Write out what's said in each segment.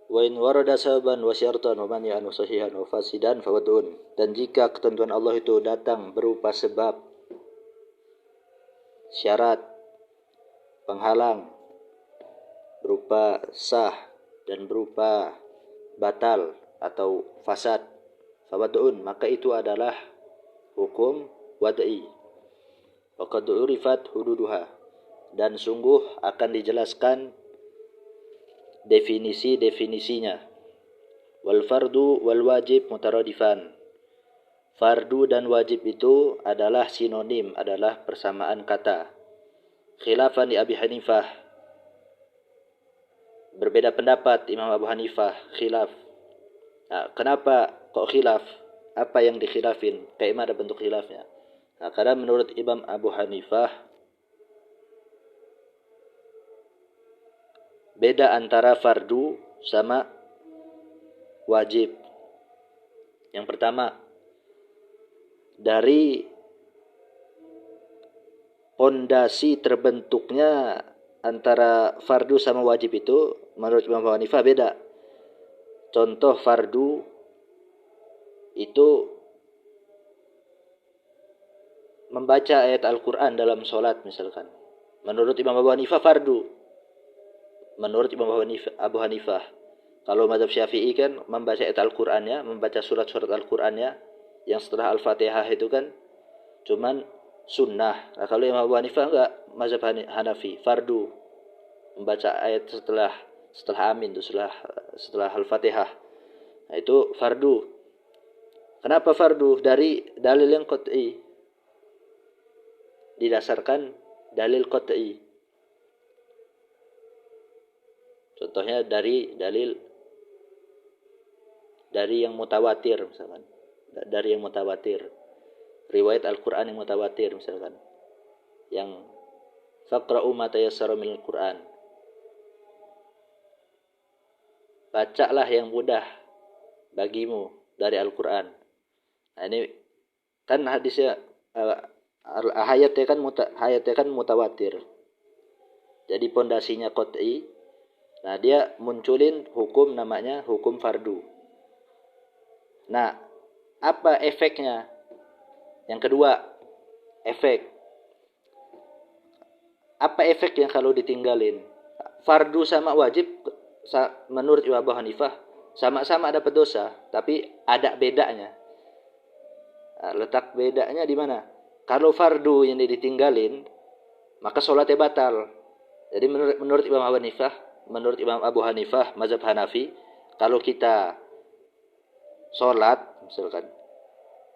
Wa in warada sababan wa syartan wa mani'an wa sahihan wa fasidan fawadun. Dan jika ketentuan Allah itu datang berupa sebab, syarat, penghalang, berupa sah dan berupa batal atau fasad, fawadun, maka itu adalah hukum wad'i. Wa qad urifat hududuha, dan sungguh akan dijelaskan definisi-definisinya. Wal fardu wal wajib mutaradifan. Fardu dan wajib itu adalah sinonim, adalah persamaan kata. Khilafan di Abi Hanifah. Berbeda pendapat Imam Abu Hanifah, khilaf. Nah, kenapa kok khilaf? Apa yang dikhilafin? Kayak mana bentuk khilafnya? Nah, karena menurut Imam Abu Hanifah, beda antara fardu sama wajib. Yang pertama, dari pondasi terbentuknya antara fardu sama wajib itu menurut Imam Abu Hanifah beda. Contoh fardu itu membaca ayat Al-Quran dalam sholat misalkan. Menurut Imam Abu Hanifah fardu. Menurut Imam Abu Hanifah. Kalau mazhab Syafi'i kan membaca ayat Al-Qur'annya, membaca surat-surat Al-Qur'annya yang setelah Al-Fatihah itu kan cuman sunnah. Nah, kalau Imam Abu Hanifah enggak, mazhab Hanafi, fardu. Membaca ayat setelah amin itu setelah Al-Fatihah. Nah, itu fardu. Kenapa fardu? Dari dalil yang qat'i. Didasarkan dalil qat'i. Contohnya dari yang mutawatir misalkan. Dari yang mutawatir. Riwayat Al-Qur'an yang mutawatir misalkan. Yang faqra'u ma tayassara minal Qur'an. Bacalah yang mudah bagimu dari Al-Qur'an. Nah, ini kan hadisnya hayatnya kan mutawatir. Jadi pondasinya qat'i. Nah, dia munculin hukum namanya hukum fardu. Nah, apa efeknya? Yang kedua, efek. Apa efeknya kalau ditinggalin? Fardu sama wajib menurut Imam Abu Hanifah sama-sama dapat dosa, tapi ada bedanya. Letak bedanya di mana? Kalau fardu yang ditinggalin, maka sholatnya batal. Jadi menurut Imam Abu Hanifah, mazhab Hanafi, kalau kita sholat, misalkan,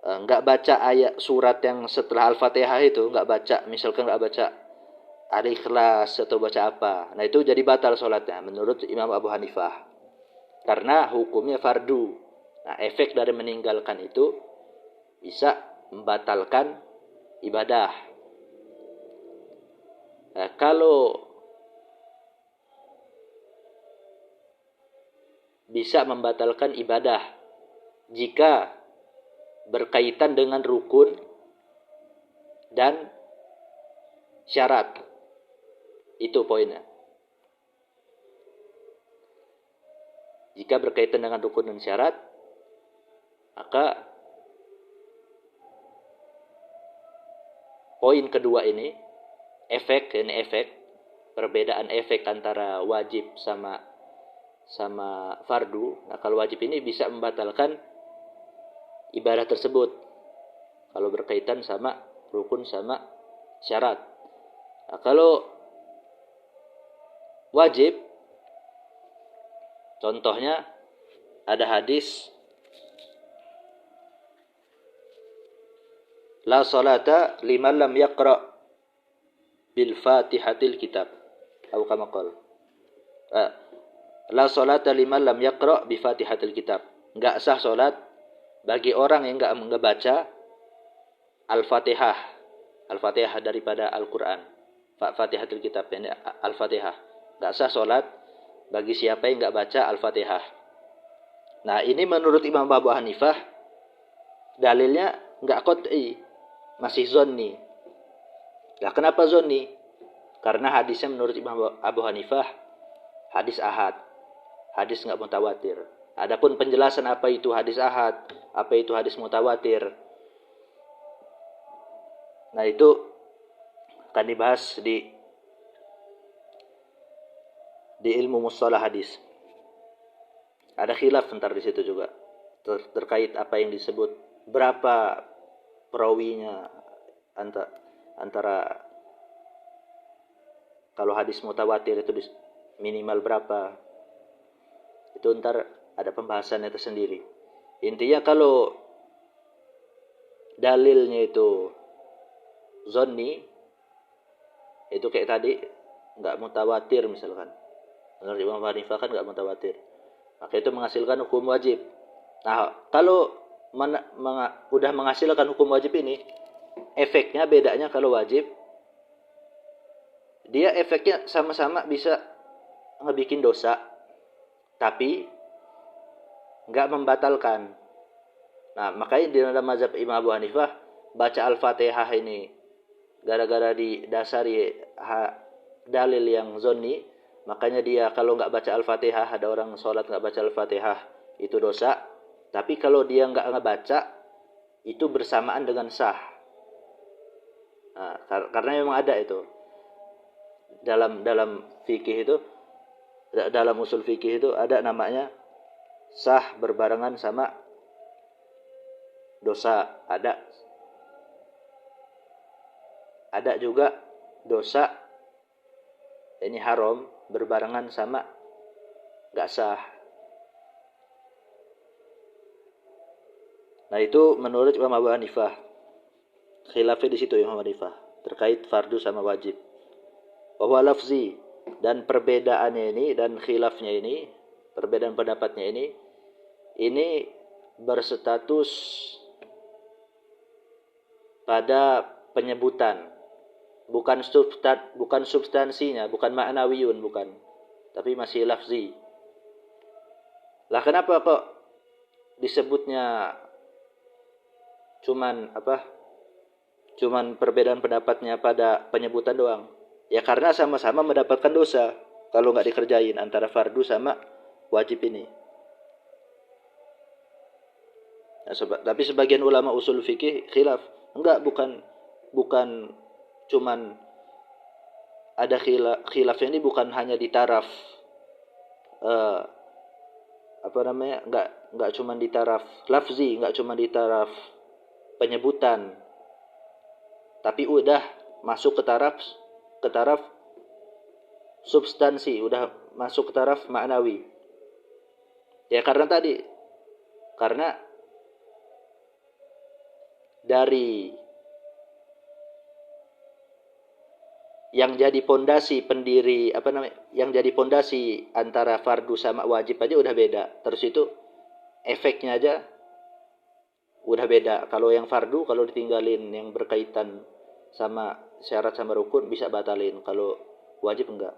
enggak baca ayat surat yang setelah Al-Fatihah itu, enggak baca Al-Ikhlas atau baca apa. Nah, itu jadi batal sholatnya menurut Imam Abu Hanifah. Karena hukumnya fardu. Nah, efek dari meninggalkan itu bisa membatalkan ibadah. Nah, kalau bisa membatalkan ibadah jika berkaitan dengan rukun dan syarat. Itu poinnya. Jika berkaitan dengan rukun dan syarat, maka poin kedua ini, efek perbedaan efek antara wajib sama fardu. Nah, kalau wajib ini bisa membatalkan ibadah tersebut kalau berkaitan sama rukun sama syarat. Nah, kalau wajib, contohnya ada hadis la salata liman lam yaqra bil fatihatil kitab atau kama qala la salata liman lam yaqra bi fatihatil kitab. Enggak sah salat bagi orang yang enggak membaca Al-Fatihah. Al-Fatihah daripada Al-Qur'an. Fatihatul kitab ini Al-Fatihah. Enggak sah salat bagi siapa yang enggak baca Al-Fatihah. Nah, ini menurut Imam Abu Hanifah dalilnya enggak qat'i, masih zonni. Nah, kenapa zonni? Karena hadisnya menurut Imam Abu Hanifah hadis ahad. hadis nggak mutawatir. Adapun penjelasan apa itu hadis ahad, apa itu hadis mutawatir, nah itu akan dibahas di ilmu mustalah hadis. Ada khilaf ntar di situ juga terkait apa yang disebut, berapa perawinya antara kalau hadis mutawatir itu minimal berapa, itu ntar ada pembahasannya tersendiri. Intinya kalau dalilnya itu zonni, itu kayak tadi nggak mutawatir misalkan, menurut Imam Abu Hanifah kan nggak mutawatir, maka itu menghasilkan hukum wajib. Nah kalau udah menghasilkan hukum wajib ini, efeknya bedanya kalau wajib, dia efeknya sama-sama bisa ngebikin dosa, tapi nggak membatalkan. Nah makanya di dalam mazhab Imam Abu Hanifah, baca Al-Fatihah ini gara-gara didasari dalil yang zonni, makanya dia kalau nggak baca Al-Fatihah, ada orang sholat nggak baca Al-Fatihah, itu dosa. Tapi kalau dia nggak ngebaca, itu bersamaan dengan sah. Nah, karena memang ada itu dalam fikih itu, dalam usul fikih itu ada namanya sah berbarengan sama dosa. Ada juga dosa ini haram berbarengan sama nggak sah. Nah itu menurut Imam Abu Hanifah. Khilafnya di situ Imam Abu Hanifah terkait fardu sama wajib. Bahwa lafzi, dan perbedaannya ini dan khilafnya ini, perbedaan pendapatnya ini berstatus pada penyebutan, bukan substansinya, bukan ma'nawiyun, bukan, tapi masih lafzi. Lah kenapa kok disebutnya cuman perbedaan pendapatnya pada penyebutan doang? Ya karena sama-sama mendapatkan dosa kalau nggak dikerjain, antara fardu sama wajib ini. Nah, tapi sebagian ulama usul fikih khilaf. Enggak, bukan cuman ada khilafnya ini, bukan hanya di taraf enggak cuman di taraf lafzi, enggak cuman di taraf penyebutan, tapi udah masuk ke taraf substansi, udah masuk ke taraf maknawi. Ya karena dari yang jadi pondasi pendiri yang jadi pondasi antara fardu sama wajib aja udah beda. Terus itu efeknya aja udah beda. Kalau yang fardu, kalau ditinggalin yang berkaitan sama syarat sama rukun bisa batalin, kalau wajib enggak.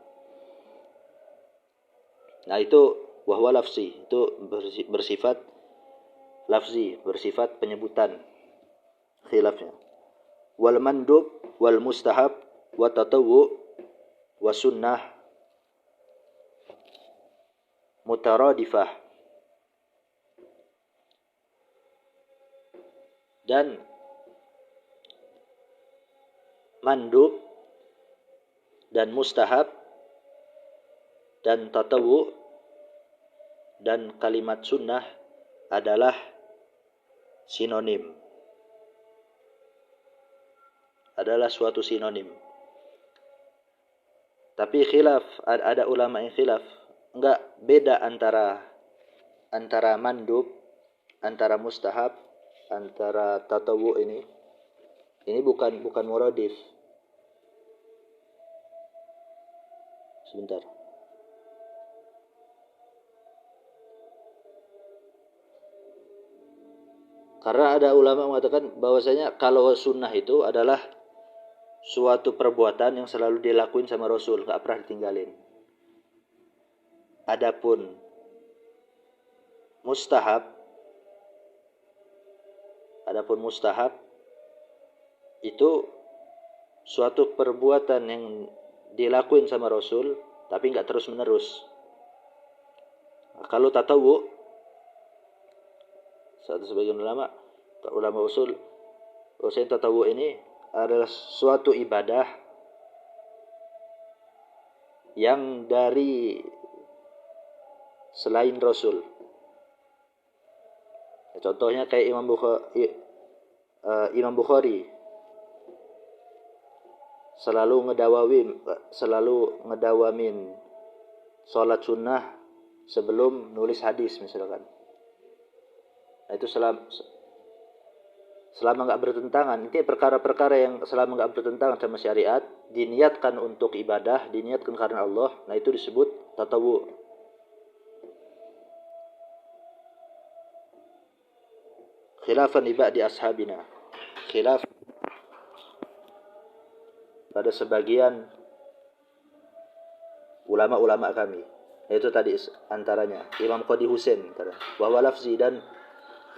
Nah itu wahwa lafzi, itu bersifat lafzi, bersifat penyebutan khilafnya. Wal mandub wal mustahab wa tatawwu wa sunnah mutaradifah. Dan mandub dan mustahab dan tatawwu dan kalimat sunnah adalah sinonim, adalah suatu sinonim. Tapi khilaf, ada ulama yang khilaf, enggak, beda antara mandub, antara mustahab, antara tatawwu ini bukan muradif. Sebentar. Karena ada ulama mengatakan bahwasanya kalau sunnah itu adalah suatu perbuatan yang selalu dilakuin sama Rasul, gak pernah ditinggalin. Adapun mustahab itu suatu perbuatan yang dilakuin sama Rasul tapi gak terus menerus. Kalau tatawu, satu sebagian ulama usul, usul tatawu ini adalah suatu ibadah yang dari selain Rasul. Contohnya kayak Imam Bukhari selalu ngedawamin sholat sunnah sebelum nulis hadis misalkan. Nah, itu selama nggak bertentangan, ini perkara-perkara yang selama nggak bertentangan sama syariat, diniatkan untuk ibadah, diniatkan karena Allah, nah itu disebut tatawu. Khilafan li ba'di ashabina, khilaf pada sebagian ulama-ulama kami. Itu tadi antaranya Imam Qadi Husain bahwa lafzi, dan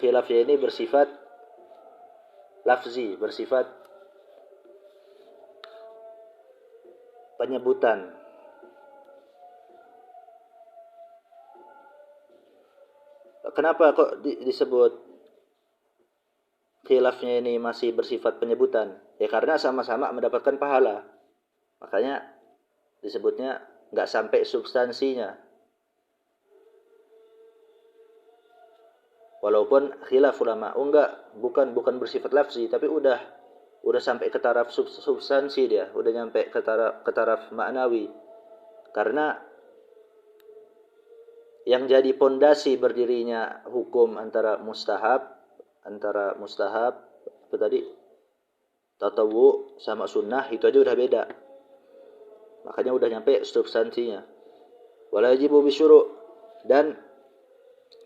khilafnya ini bersifat lafzi, bersifat penyebutan. Kenapa kok disebut khilafnya ini masih bersifat penyebutan? Ya karena sama-sama mendapatkan pahala. Makanya disebutnya nggak sampai substansinya. Walaupun khilaf ulama, bukan bersifat lafzi, tapi udah sampai ke taraf substansi dia, udah nyampe ke taraf maknawi. Karena yang jadi pondasi berdirinya hukum antara mustahab apa tadi? Tatawu sama sunnah itu aja udah beda. Makanya udah nyampe substansinya. Wala yajibu bisyuru', dan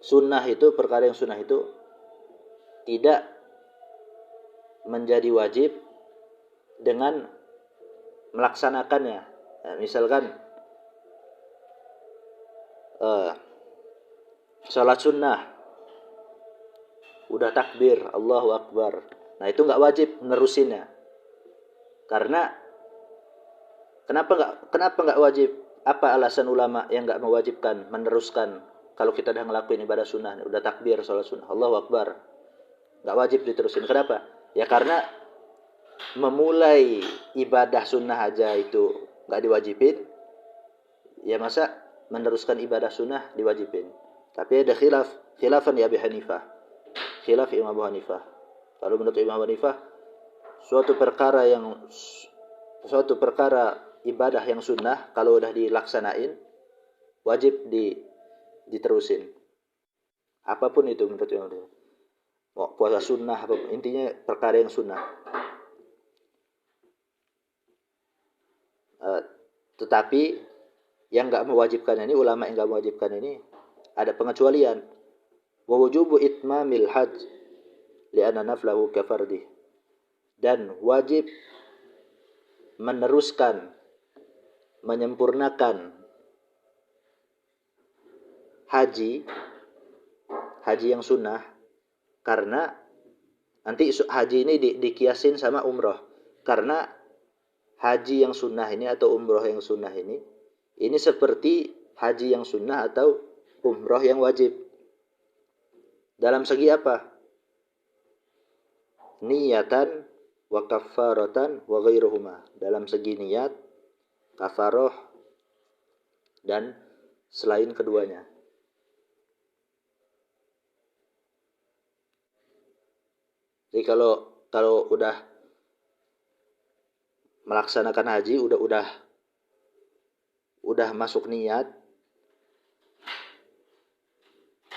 sunnah itu, perkara yang sunnah itu tidak menjadi wajib dengan melaksanakannya. Nah, misalkan salat sunnah udah takbir Allahu Akbar, nah itu nggak wajib menerusinnya. Karena kenapa nggak wajib? Apa alasan ulama yang nggak mewajibkan meneruskan? Kalau kita udah ngelakuin ibadah sunnah, udah takbir salat sunnah Allahu Akbar, nggak wajib diterusin. Kenapa? Ya karena memulai ibadah sunnah aja itu nggak diwajibin, ya masa meneruskan ibadah sunnah diwajibin? Tapi ada khilafan di Abi Hanifah, khilaf Imam Abu Hanifah. Kalau menurut Imam Abu Hanifah, suatu perkara ibadah yang sunnah kalau udah dilaksanain wajib diterusin. Apapun itu menurut Imam Abu Hanifah. Mau puasa sunnah, apapun, intinya perkara yang sunnah. Tetapi yang enggak mewajibkan ini, ulama yang enggak mewajibkan ini ada pengecualian. Wa wujubu itmamil hajj li'anna naflahu kafardih. Dan wajib menyempurnakan haji yang sunnah, karena nanti haji ini dikiasin sama umroh. Karena haji yang sunnah ini atau umroh yang sunnah ini seperti haji yang sunnah atau umroh yang wajib. Dalam segi apa? Niyatan wa kafaratan wa ghairuhuma. Dalam segi niat, kafaroh, dan selain keduanya. Jadi kalau udah melaksanakan haji, udah masuk niat,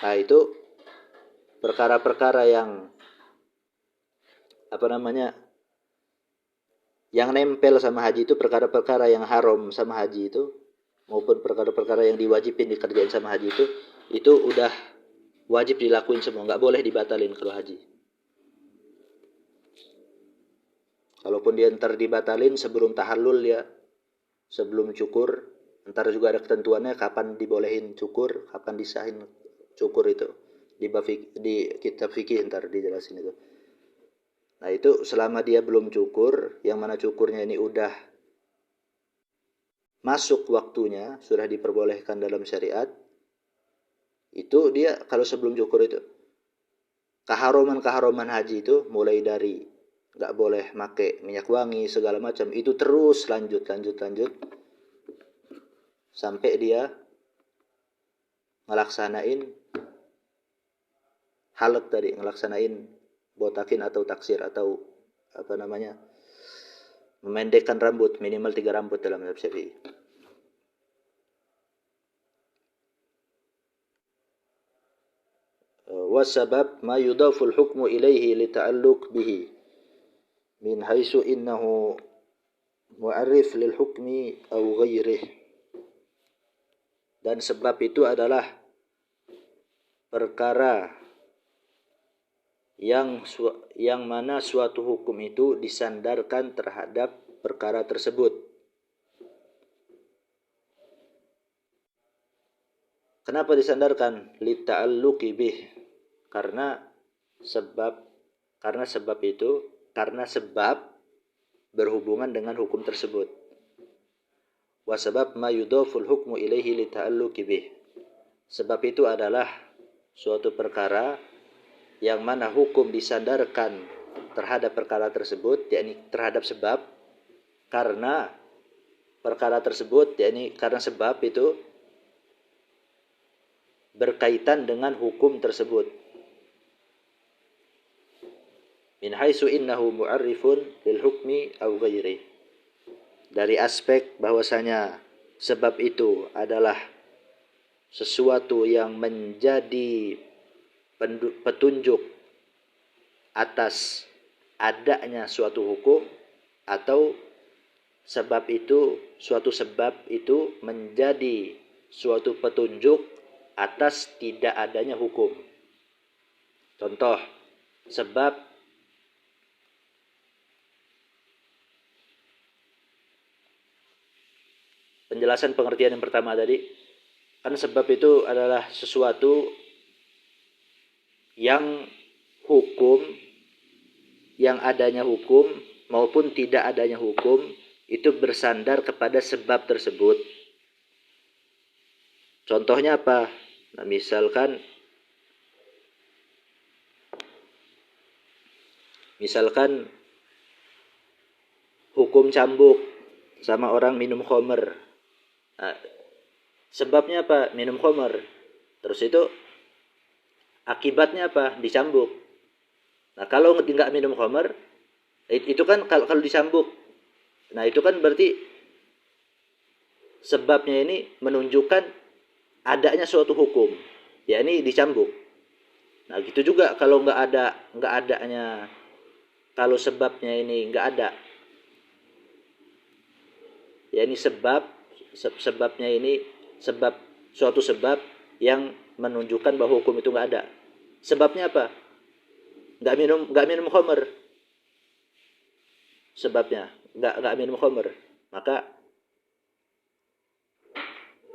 nah itu perkara-perkara yang yang nempel sama haji itu, perkara-perkara yang haram sama haji itu, maupun perkara-perkara yang diwajibin dikerjain sama haji itu udah wajib dilakuin semua, nggak boleh dibatalin kalau haji. Kalaupun dia ntar dibatalin sebelum tahallul ya, sebelum cukur, ntar juga ada ketentuannya kapan dibolehin cukur, kapan disahin cukur itu. Di kitab fikih ntar dijelasin itu. Nah itu selama dia belum cukur, yang mana cukurnya ini udah masuk waktunya, sudah diperbolehkan dalam syariat, Itu dia kalau sebelum cukur itu keharuman haji itu mulai dari nggak boleh pakai minyak wangi segala macam, itu terus lanjut sampai dia ngelaksanain halak tadi, ngelaksanain botakin atau taksir atau apa namanya, memendekkan rambut minimal 3 rambut dalam mazhab Syafi'i. Wasabab ma yudafu al-hukmu ilaihi lita'alluq bihi min haitsu innahu mu'arrif lil hukmi aw ghairihi. Dan sebab itu adalah perkara yang mana suatu hukum itu disandarkan terhadap perkara tersebut. Kenapa disandarkan? Lita'alluqi bih. Karena sebab berhubungan dengan hukum tersebut. Wasabab ma yudhaful hukmu ilaihi lita'alluqi bih. Sebab itu adalah suatu perkara yang mana hukum disandarkan terhadap perkara tersebut, yakni terhadap sebab, karena perkara tersebut, yakni karena sebab itu berkaitan dengan hukum tersebut. Min haitsu innahu mu'arrifun lil hukmi aw ghairi. Dari aspek bahwasanya sebab itu adalah sesuatu yang menjadi petunjuk atas adanya suatu hukum, atau suatu sebab itu menjadi suatu petunjuk atas tidak adanya hukum. Contoh, sebab penjelasan pengertian yang pertama tadi, kan sebab itu adalah sesuatu yang adanya hukum maupun tidak adanya hukum itu bersandar kepada sebab tersebut. Contohnya apa? Nah, misalkan hukum cambuk sama orang minum khamr. Nah, sebabnya apa? Minum khamr. Terus itu akibatnya apa? Dicambuk. Nah, kalau nggak minum khamr, itu kan kalau dicambuk. Nah, itu kan berarti sebabnya ini menunjukkan adanya suatu hukum, yakni dicambuk. Nah, gitu juga kalau nggak adanya, kalau sebabnya ini nggak ada, yakni sebabnya ini suatu sebab yang menunjukkan bahwa hukum itu nggak ada. Sebabnya apa? Nggak minum khamr. Sebabnya nggak minum khamr, maka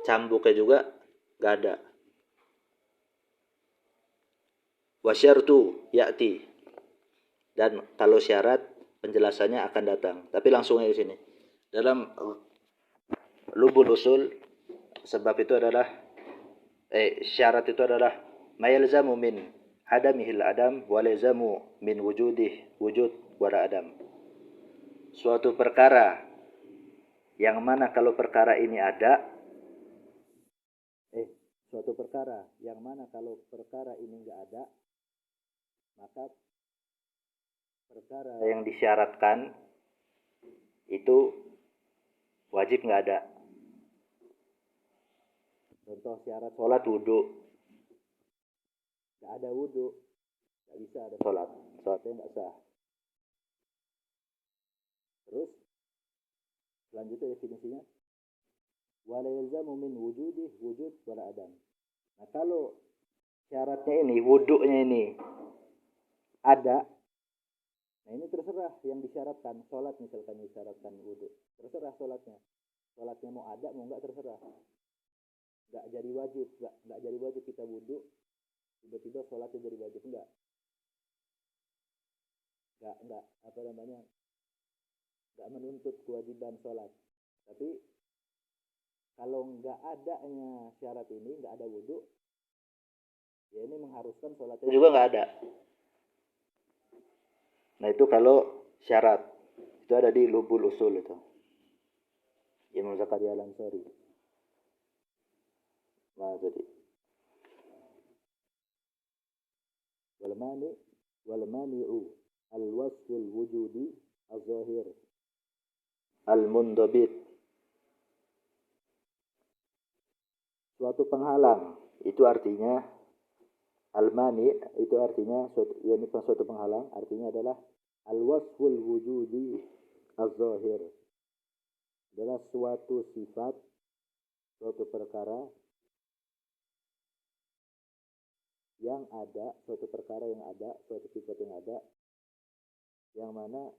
cambuknya juga nggak ada. Wasyartu ya'ti. Dan kalau syarat penjelasannya akan datang. Tapi langsung aja di sini. Dalam lubul usul, sebab itu adalah syarat itu adalah mayalzamu min adamihil adam walazamu min wujud wala adam. Suatu perkara yang mana kalau perkara ini ada, suatu perkara yang mana kalau perkara ini enggak ada, maka perkara yang disyaratkan itu wajib enggak ada. Contoh syarat sholat wudhu. Enggak ada wudhu, enggak bisa ada sholat. Sholatnya enggak sah. Terus selanjutnya definisinya, wala yalzamu min wujud wala adam. Nah, kalau syaratnya ini, wudhunya ini ada, nah ini terserah yang disyaratkan. Sholat misalkan disyaratkan wudhu, terserah sholatnya mau ada mau enggak, terserah. Enggak jadi wajib kita wudhu tiba-tiba sholatnya jadi wajib, enggak enggak menuntut kewajiban sholat. Tapi kalau enggak adanya syarat ini, enggak ada wudhu, Ya ini mengharuskan sholatnya juga nggak ada. Nah itu kalau syarat. Itu ada di Lubul Usul itu. Imam Zakaria Al-Ansari. Nah jadi. Walmani'u al-wasful wujudi al-zahir al-mundabit. Suatu penghalang. Itu artinya al-mani itu artinya ini suatu penghalang artinya adalah al-wasful wujudi az-zahir adalah suatu sifat suatu perkara yang ada suatu perkara yang ada suatu sifat yang ada yang mana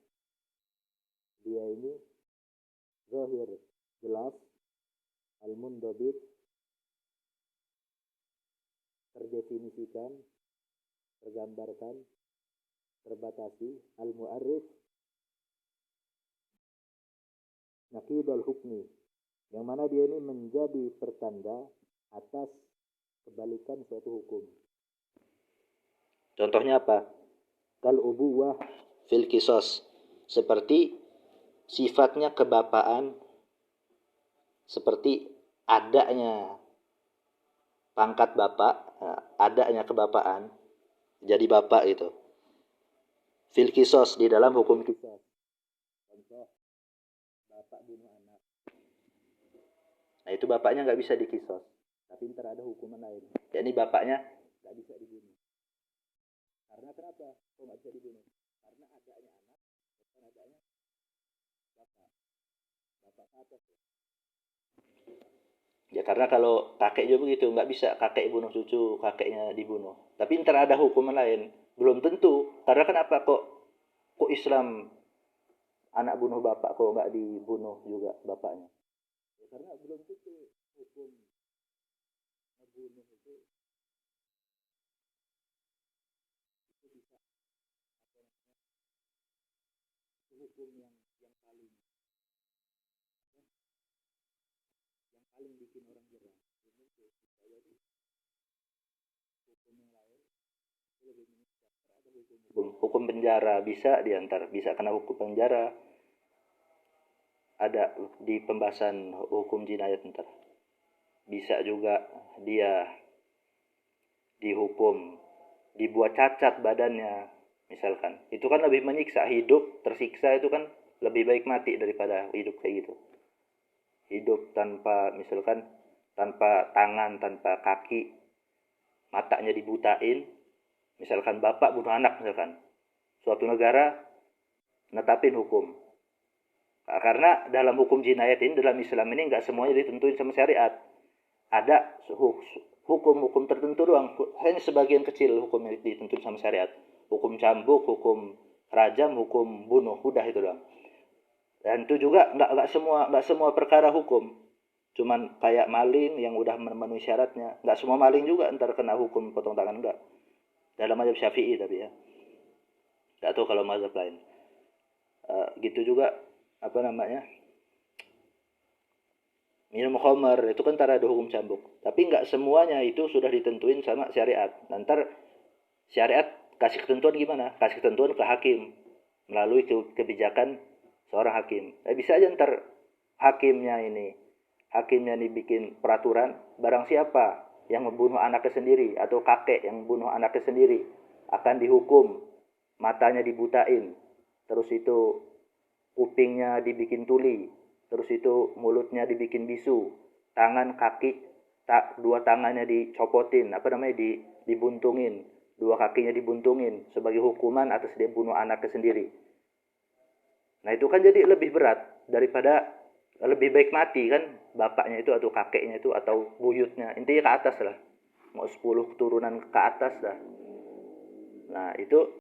dia ini zahir jelas al-mundabit terdefinisikan tergambarkan terbatasi al-mu'arrif naqidul hukmi yang mana dia ini menjadi pertanda atas kebalikan suatu hukum. Contohnya apa? Kal ubuwah fil qisas, seperti sifatnya kebapaan, seperti adanya pangkat bapak, adanya kebapaan, jadi bapak itu. Fil qisas di dalam hukum qisas. Contoh bapak bunuh anak. Nah itu bapaknya nggak bisa dikisos, tapi ntar ada hukuman lain. Ya ini bapaknya nggak bisa dibunuh. Karena kenapa? Kok nggak bisa dibunuh? Karena adanya anak, bukan adanya bapak. Bapak ke atas ya. Ya karena kalau kakek juga begitu, nggak bisa kakek bunuh cucu, kakeknya dibunuh. Tapi ntar ada hukuman lain. Belum tentu. Karena kenapa kok Islam anak bunuh bapak kok nggak dibunuh juga bapaknya? Ya, karena belum tentu hukum ngebunuh itu bisa apa namanya itu hukum yang paling bikin orang jerah. Ini tuh supaya di hukum yang lain itu lebih mengikat. Ada hukum penjara bisa diantar, bisa kena hukum penjara. Ada di pembahasan hukum jinayat ntar. Bisa juga dia dihukum, dibuat cacat badannya, misalkan. Itu kan lebih menyiksa. Hidup tersiksa itu kan lebih baik mati daripada hidup kayak gitu. Hidup tanpa, misalkan, tanpa tangan, tanpa kaki, matanya dibutain, misalkan bapak bunuh anak, misalkan. Suatu negara netapin hukum. Karena dalam hukum jinayat ini, dalam Islam ini nggak semuanya ditentuin sama syariat. Ada hukum-hukum tertentu doang. Hanya sebagian kecil hukum yang ditentuin sama syariat. Hukum cambuk, hukum rajam, hukum bunuh, udah itu doang. Dan itu juga nggak semua perkara hukum. Cuman kayak maling yang udah memenuhi syaratnya. Nggak semua maling juga ntar kena hukum potong tangan, enggak. Dalam mazhab Syafi'i tapi ya. Nggak tahu kalau mazhab lain. Gitu juga apa namanya, minum khamar itu kan ada hukum cambuk, tapi nggak semuanya itu sudah ditentuin sama syariat. Nanti syariat kasih ketentuan gimana? Kasih ketentuan ke hakim melalui kebijakan seorang hakim. Bisa aja ntar hakimnya ini bikin peraturan, barang siapa yang membunuh anaknya sendiri atau kakek yang membunuh anaknya sendiri akan dihukum, matanya dibutain, terus itu kupingnya dibikin tuli, terus itu mulutnya dibikin bisu, tangan kaki dua tangannya dicopotin, dibuntungin, dua kakinya dibuntungin sebagai hukuman atas dia bunuh anaknya sendiri. Nah itu kan jadi lebih berat daripada, lebih baik mati kan bapaknya itu atau kakeknya itu atau buyutnya, intinya ke atas lah, mau 10 keturunan ke atas lah. Nah itu